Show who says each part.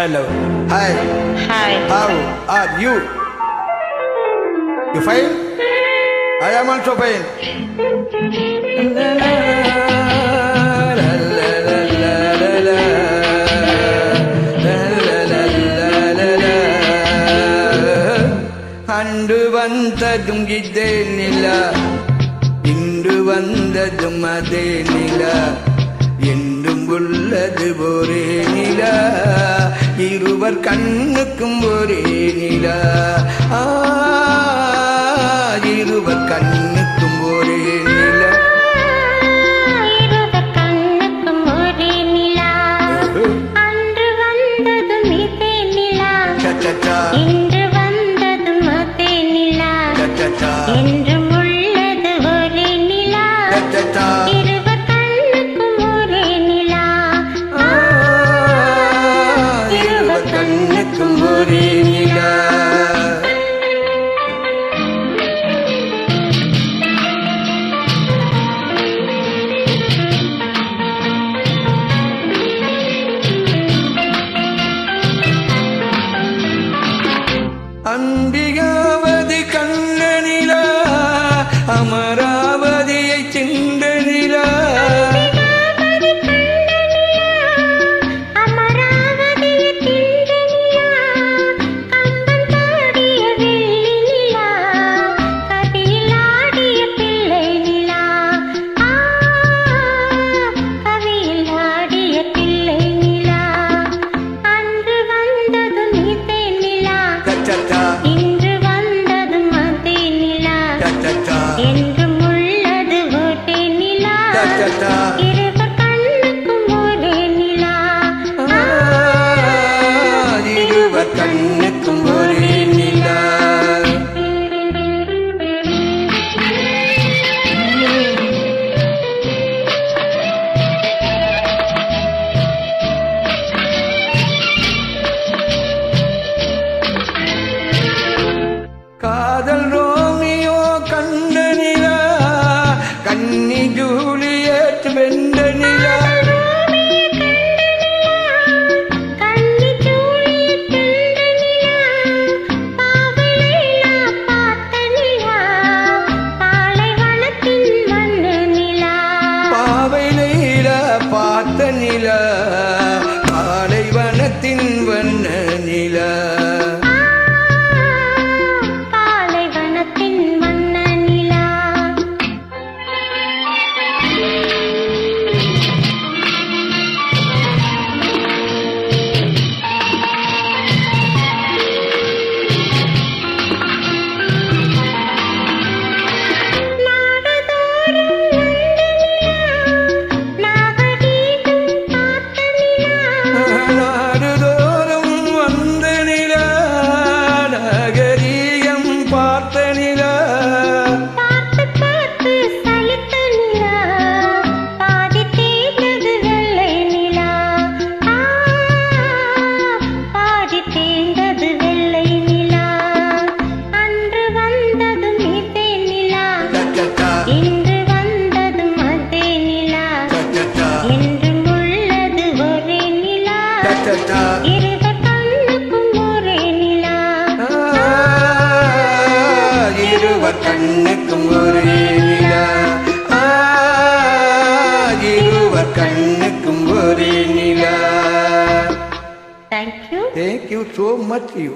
Speaker 1: Hello.
Speaker 2: Hi.
Speaker 3: Hi.
Speaker 2: How are you? You fine? I am also fine. அன்று வந்ததும் இதே நிலா, இன்று வந்ததும் அதே நிலா, என்றும் உள்ளது ஒரே நிலா, இருவர் கண்ணுக்கும் ஒரே நிலா, இருவர் கண்ணுக்கும் ஒரே நிலா,
Speaker 3: இருவர் கண்ணுக்கும் ஒரே நிலா, அன்று வந்ததும் இதே நிலா, இன்று வந்ததும் அதே நிலா, என்றும் உள்ளது ஒரே நிலா, இருவர் கண்ணுக்கும் ஒரே நிலா, இருவர் கண்ணுக்கும் ஒரே நிலா. அம்பிகாவதி கண்ண நிலா, அமராவதியை சிந்த நிலா, இன்று வந்ததும் அதே நிலா, என்றும் உள்ளது ஒரே நிலா, இருவர் கண்ணுக்கும் ஒரே நிலா,
Speaker 2: இருவர் கண்ணுக்கும் ஒரே நிலா. காதல் ரோமியோ கண்ட நிலா, கன்னி ஜூலியட் வென்ற நிலா, பாவை லைலா பார்த்த நிலா, பாலைவனத்தின் வண்ண நிலா,
Speaker 3: இன்று வந்ததும் அதே நிலா, என்றும் உள்ளது ஒரே நிலா, இருவர் கண்ணுக்கும் ஒரே நிலா,
Speaker 2: இருவர் கண்ணுக்கும் ஒரே நிலா, இருவர் கண்ணுக்கும் ஒரே நிலா.
Speaker 3: Thank you.
Speaker 2: Thank you so much you.